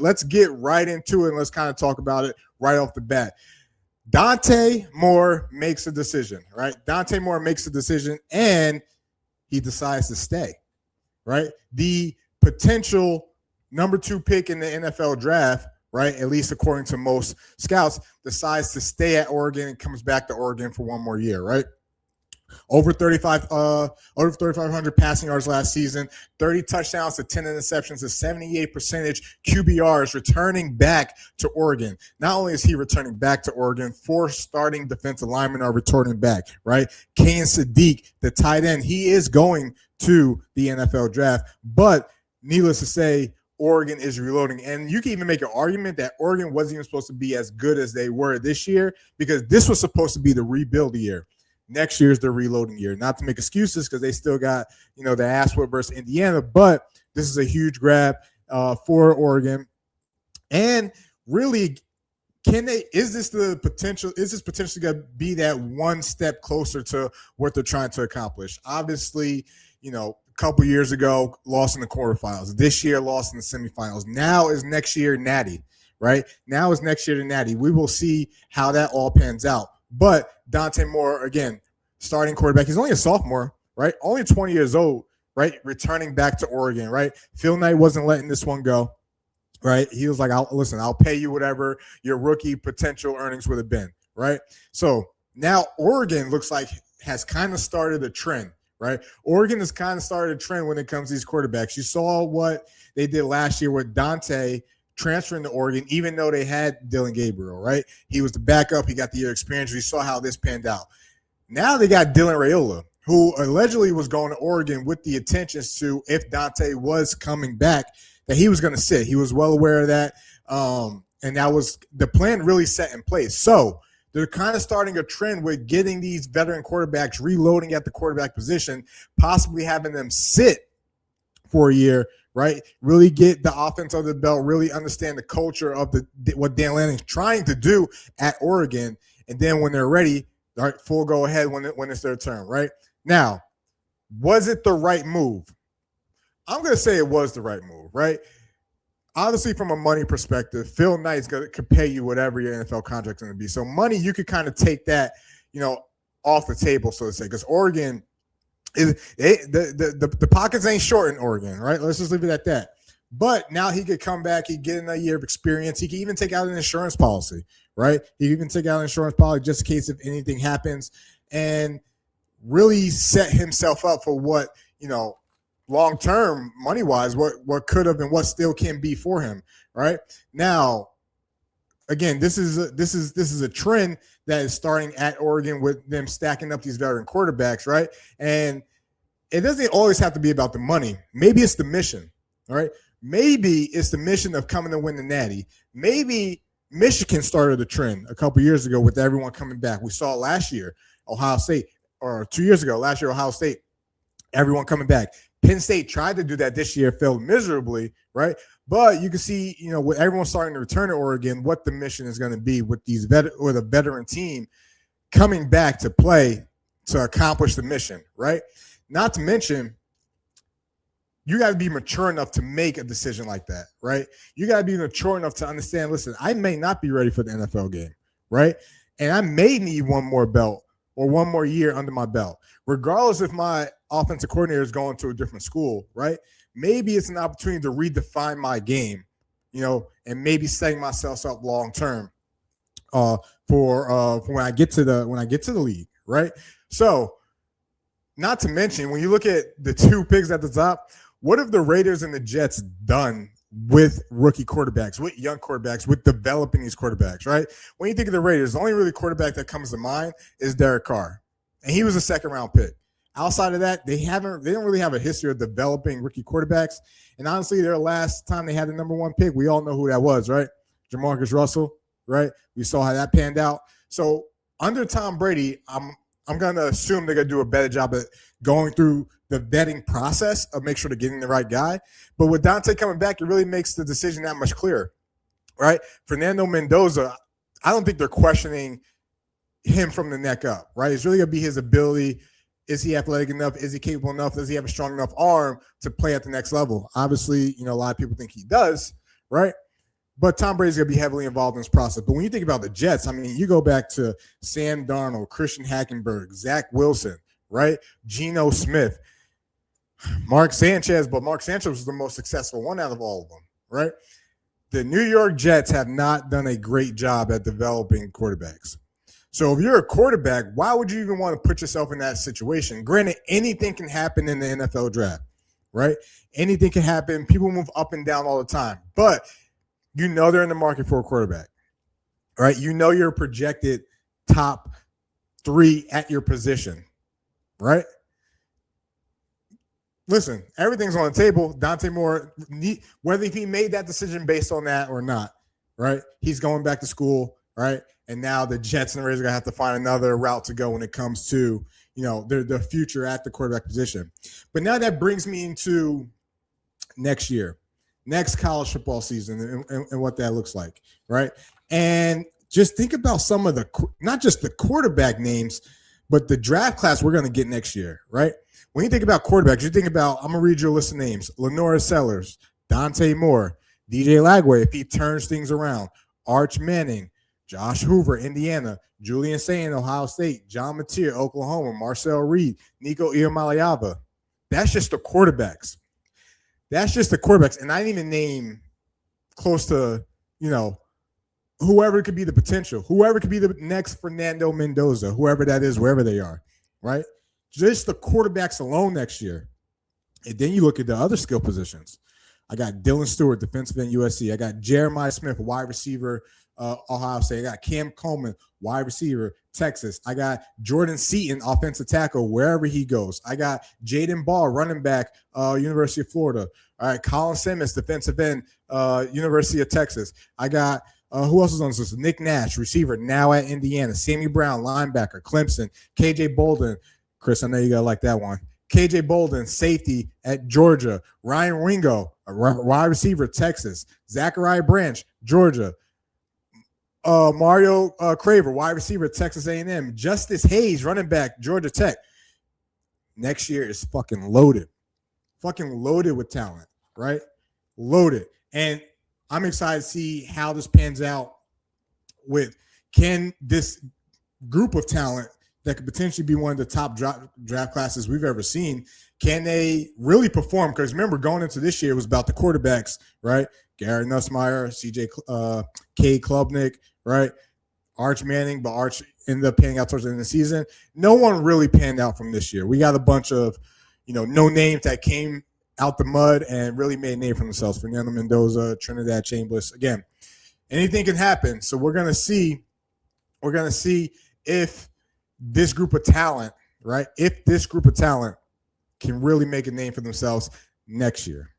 Let's get right into it and let's kind of talk about it right off the bat. Dante Moore makes a decision, right? Dante Moore makes a decision and he decides to stay, right? The potential number 2 pick in the NFL draft, right? At least according to most scouts, decides to stay at Oregon and comes back to Oregon for one more year, right? Over 3,500 passing yards last season, 30 touchdowns to 10 interceptions, a 78% QBRs returning back to Oregon. Not only is he returning back to Oregon, 4 starting defensive linemen are returning back, right? Kane Sadiq, the tight end, he is going to the NFL draft. But needless to say, Oregon is reloading. And you can even make an argument that Oregon wasn't even supposed to be as good as they were this year because this was supposed to be the rebuild year. Next year is the reloading year. Not to make excuses because they still got, the ass whip versus Indiana, but this is a huge grab for Oregon. And really, is this potentially going to be that one step closer to what they're trying to accomplish? Obviously, a couple years ago, lost in the quarterfinals. This year, lost in the semifinals. Now is next year Natty, right? Now is next year the Natty. We will see how that all pans out. But Dante Moore, again, starting quarterback. He's only a sophomore, right? Only 20 years old, right? Returning back to Oregon, right? Phil Knight wasn't letting this one go, right? He was like, I'll pay you whatever your rookie potential earnings would have been, right? So now Oregon looks like has kind of started a trend, right? Oregon has kind of started a trend when it comes to these quarterbacks. You saw what they did last year with Dante transferring to Oregon, even though they had Dylan Gabriel, right? He was the backup. He got the year experience. We saw how this panned out. Now they got Dylan Raiola, who allegedly was going to Oregon with the intentions to, if Dante was coming back, that he was going to sit. He was well aware of that. And that was the plan really set in place. So they're kind of starting a trend with getting these veteran quarterbacks reloading at the quarterback position, possibly having them sit for a year, right? Really get the offense under the belt, really understand the culture of what Dan Lanning's trying to do at Oregon. And then when they're ready, all right, full go ahead when it's their turn, right? Now, was it the right move? I'm going to say it was the right move, right? Obviously, from a money perspective, Phil Knight's could pay you whatever your NFL contract's going to be. So money, you could kind of take that, off the table, so to say, because Oregon – the pockets ain't short in Oregon, right? Let's just leave it at that. But now he could come back, he get another year of experience. He could even take out an insurance policy, right? He could even take out an insurance policy just in case if anything happens and really set himself up for what, long-term money-wise, what could have and what still can be for him, right? Now, again, this is a trend that is starting at Oregon with them stacking up these veteran quarterbacks, right? And it doesn't always have to be about the money. Maybe it's the mission, all right? Maybe it's the mission of coming to win the Natty. Maybe Michigan started a trend a couple years ago with everyone coming back. We saw it last year, Ohio State, or 2 years ago, last year, Ohio State, everyone coming back. Penn State tried to do that this year, failed miserably, right? But you can see, with everyone starting to return to Oregon, what the mission is going to be with with a veteran team coming back to play to accomplish the mission, right? Not to mention, you got to be mature enough to make a decision like that, right? You got to be mature enough to understand, listen, I may not be ready for the NFL game, right? And I may need one more belt or one more year under my belt, regardless if my offensive coordinator is going to a different school, right? Maybe it's an opportunity to redefine my game, and maybe setting myself up long term for when I get to the league, right? So, not to mention, when you look at the 2 picks at the top, what have the Raiders and the Jets done with rookie quarterbacks, with young quarterbacks, with developing these quarterbacks, right? When you think of the Raiders, the only really quarterback that comes to mind is Derek Carr, and he was a second-round pick. Outside of that, they don't really have a history of developing rookie quarterbacks. And honestly, their last time they had the number 1 pick, we all know who that was, right? Jamarcus Russell, right? We saw how that panned out. So under Tom Brady, I'm going to assume they're going to do a better job at going through the vetting process of make sure they're getting the right guy. But with Dante coming back, it really makes the decision that much clearer, right? Fernando Mendoza, I don't think they're questioning him from the neck up, right? It's really going to be his ability. Is he athletic enough? Is he capable enough? Does he have a strong enough arm to play at the next level? Obviously, a lot of people think he does, right? But Tom Brady's going to be heavily involved in this process. But when you think about the Jets, I mean, you go back to Sam Darnold, Christian Hackenberg, Zach Wilson, right? Geno Smith, Mark Sanchez, but Mark Sanchez was the most successful one out of all of them, right? The New York Jets have not done a great job at developing quarterbacks. So if you're a quarterback, why would you even want to put yourself in that situation? Granted, anything can happen in the NFL draft, right? Anything can happen. People move up and down all the time. But you know they're in the market for a quarterback, right? You know you're projected top 3 at your position, right? Listen, everything's on the table. Dante Moore, whether he made that decision based on that or not, right? He's going back to school, right? And now the Jets and the Raiders are going to have to find another route to go when it comes to, the future at the quarterback position. But now that brings me into next year, next college football season and what that looks like, right? And just think about some of not just the quarterback names, but the draft class we're going to get next year, right? When you think about quarterbacks, you think about, I'm going to read your list of names: Lenora Sellers, Dante Moore, DJ Lagway, if he turns things around, Arch Manning, Josh Hoover, Indiana, Julian Sayin, Ohio State, John Mateer, Oklahoma, Marcel Reed, Nico Iamaleava. That's just the quarterbacks. And I didn't even name close to, whoever could be the potential, whoever could be the next Fernando Mendoza, whoever that is, wherever they are, right? Just the quarterbacks alone next year. And then you look at the other skill positions. I got Dylan Stewart, defensive end, USC. I got Jeremiah Smith, wide receiver, Ohio State. I got Cam Coleman, wide receiver, Texas. I got Jordan Seaton, offensive tackle, wherever he goes. I got Jaden Ball, running back, University of Florida. All right, Colin Simmons, defensive end, University of Texas. I got who else is on this list? Nick Nash, receiver, now at Indiana. Sammy Brown, linebacker, Clemson. KJ Bolden. Chris, I know you got to like that one. KJ Bolden, safety at Georgia. Ryan Ringo, wide receiver, Texas. Zachariah Branch, Georgia. Mario Craver, wide receiver, Texas A&M. Justice Hayes, running back, Georgia Tech. Next year is fucking loaded. Fucking loaded with talent, right? Loaded. And I'm excited to see how this pans out can this group of talent that could potentially be one of the top draft classes we've ever seen, can they really perform? Because remember, going into this year, it was about the quarterbacks, right? Gary Nussmeier, K. Klubnik, right? Arch Manning, but Arch ended up panning out towards the end of the season. No one really panned out from this year. We got a bunch of, no names that came out the mud and really made a name for themselves. Fernando Mendoza, Trinidad Chambliss. Again, anything can happen. So we're going to see if this group of talent, right? If this group of talent can really make a name for themselves next year.